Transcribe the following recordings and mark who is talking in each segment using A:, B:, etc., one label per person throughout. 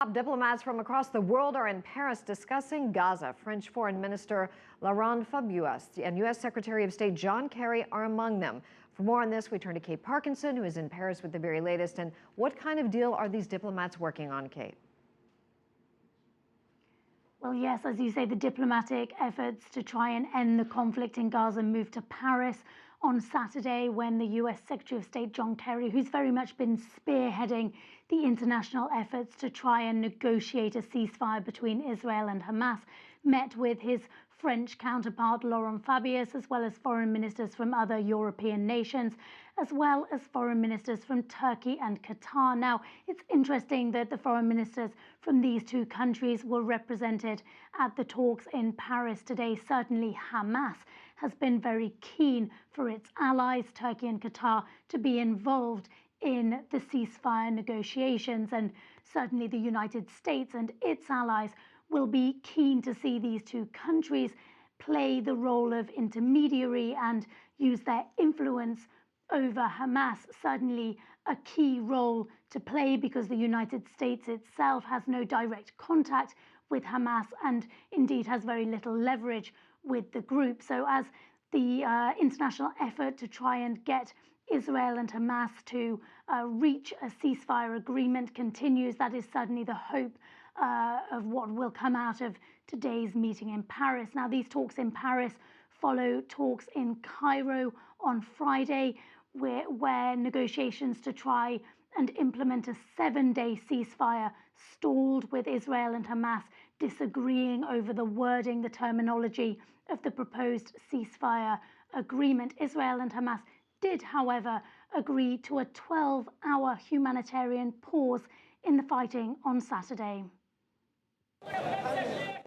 A: Top diplomats from across the world are in Paris discussing Gaza. French Foreign Minister Laurent Fabius and U.S. Secretary of State John Kerry are among them. For more on this, we turn to Kate Parkinson, who is in Paris with the very latest. And what kind of deal are these diplomats working on, Kate?
B: Well, yes, as you say, the diplomatic efforts to try and end the conflict in Gaza moved to Paris on Saturday when the U.S. Secretary of State John Kerry, who's very much been spearheading the international efforts to try and negotiate a ceasefire between Israel and Hamas, met with his French counterpart Laurent Fabius, as well as foreign ministers from other European nations, as well as foreign ministers from Turkey and Qatar. Now, it's interesting that the foreign ministers from these two countries were represented at the talks in Paris today. Certainly, Hamas has been very keen for its allies, Turkey and Qatar, to be involved in the ceasefire negotiations, and certainly the United States and its allies will be keen to see these two countries play the role of intermediary and use their influence over Hamas. Certainly a key role to play because the United States itself has no direct contact with Hamas and indeed has very little leverage with the group. So as the international effort to try and get Israel and Hamas to reach a ceasefire agreement continues, that is certainly the hope of what will come out of today's meeting in Paris. Now, these talks in Paris follow talks in Cairo on Friday, where negotiations to try and implement a 7-day ceasefire stalled, with Israel and Hamas disagreeing over the wording, the terminology of the proposed ceasefire agreement. Israel and Hamas did, however, agree to a 12-hour humanitarian pause in the fighting on Saturday.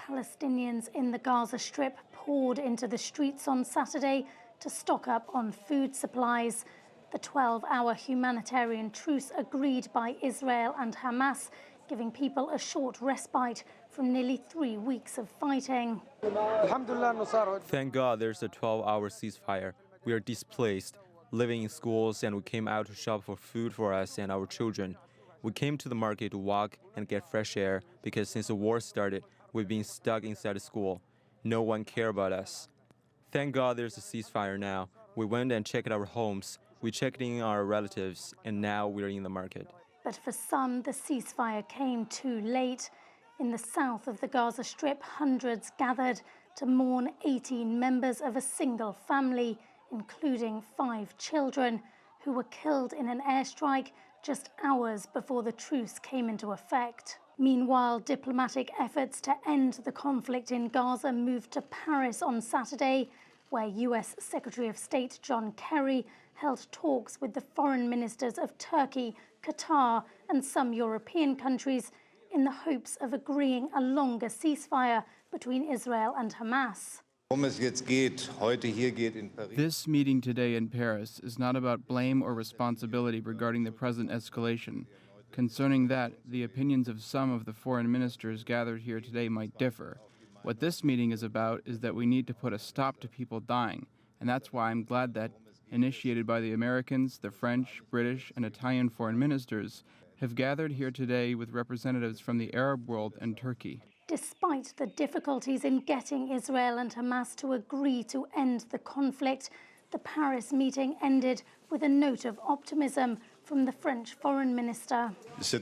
B: Palestinians in the Gaza Strip poured into the streets on Saturday to stock up on food supplies. The 12-hour humanitarian truce agreed by Israel and Hamas, giving people a short respite from nearly 3 weeks of fighting.
C: Thank God there's a 12-hour ceasefire. We are displaced, living in schools, and we came out to shop for food for us and our children. We came to the market to walk and get fresh air because since the war started, we've been stuck inside the school. No one cared about us. Thank God there's a ceasefire now. We went and checked our homes, we checked in our relatives, and now we're in the market.
B: But for some, the ceasefire came too late. In the south of the Gaza Strip, hundreds gathered to mourn 18 members of a single family, including 5 children, who were killed in an airstrike just hours before the truce came into effect. Meanwhile, diplomatic efforts to end the conflict in Gaza moved to Paris on Saturday, where U.S. Secretary of State John Kerry held talks with the foreign ministers of Turkey, Qatar, and some European countries in the hopes of agreeing a longer ceasefire between Israel and Hamas.
D: This meeting today in Paris is not about blame or responsibility regarding the present escalation. Concerning that, the opinions of some of the foreign ministers gathered here today might differ. What this meeting is about is that we need to put a stop to people dying, and that's why I'm glad that, initiated by the Americans, the French, British, and Italian foreign ministers, have gathered here today with representatives from the Arab world and Turkey.
B: Despite the difficulties in getting Israel and Hamas to agree to end the conflict, the Paris meeting ended with a note of optimism from the French foreign minister.
E: This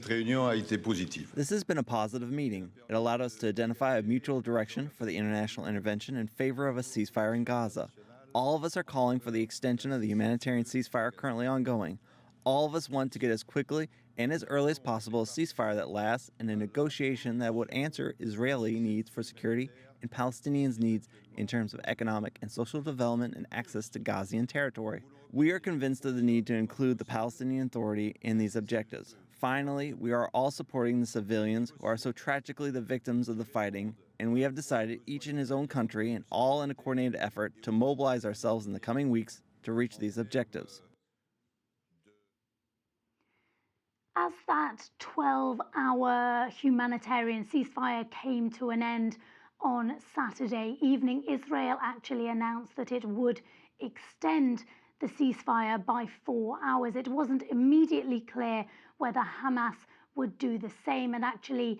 E: has been a positive meeting. It allowed us to identify a mutual direction for the international intervention in favor of a ceasefire in Gaza. All of us are calling for the extension of the humanitarian ceasefire currently ongoing. All of us want to get as quickly and as early as possible a ceasefire that lasts and a negotiation that would answer Israeli needs for security and Palestinians' needs in terms of economic and social development and access to Gazian territory. We are convinced of the need to include the Palestinian Authority in these objectives. Finally, we are all supporting the civilians who are so tragically the victims of the fighting, and we have decided, each in his own country and all in a coordinated effort, to mobilize ourselves in the coming weeks to reach these objectives.
B: As that 12-hour humanitarian ceasefire came to an end on Saturday evening, Israel actually announced that it would extend the ceasefire by 4 hours. It wasn't immediately clear whether Hamas would do the same. And actually,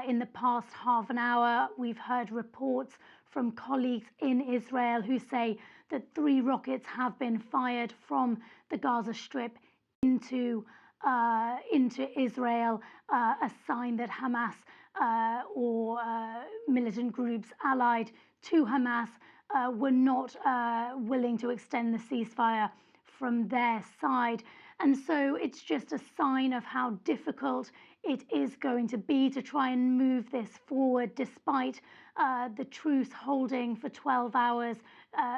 B: in the past half an hour, we've heard reports from colleagues in Israel who say that 3 rockets have been fired from the Gaza Strip into Israel, a sign that Hamas or militant groups allied to Hamas were not willing to extend the ceasefire from their side. And so it's just a sign of how difficult it is going to be to try and move this forward, despite the truce holding for 12 hours,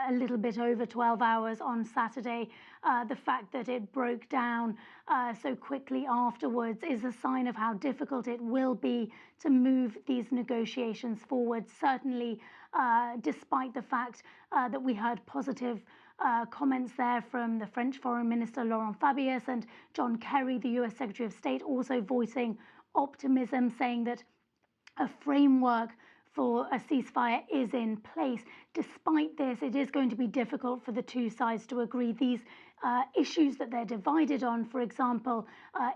B: a little bit over 12 hours on Saturday. The fact that it broke down so quickly afterwards is a sign of how difficult it will be to move these negotiations forward. Certainly, despite the fact that we heard positive comments there from the French Foreign Minister Laurent Fabius and John Kerry, the US Secretary of State, also voicing optimism, saying that a framework for a ceasefire is in place. Despite this, it is going to be difficult for the two sides to agree. These issues that they're divided on, for example,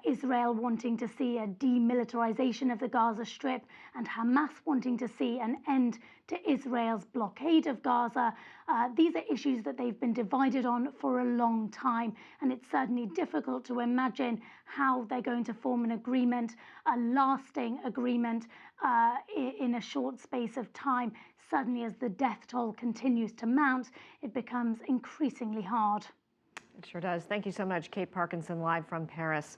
B: Israel wanting to see a demilitarization of the Gaza Strip and Hamas wanting to see an end to Israel's blockade of Gaza. These are issues that they've been divided on for a long time, and it's certainly difficult to imagine how they're going to form an agreement, a lasting agreement, in a short space of time. Suddenly, as the death toll continues to mount, it becomes increasingly hard.
A: It sure does. Thank you so much, Kate Parkinson, live from Paris.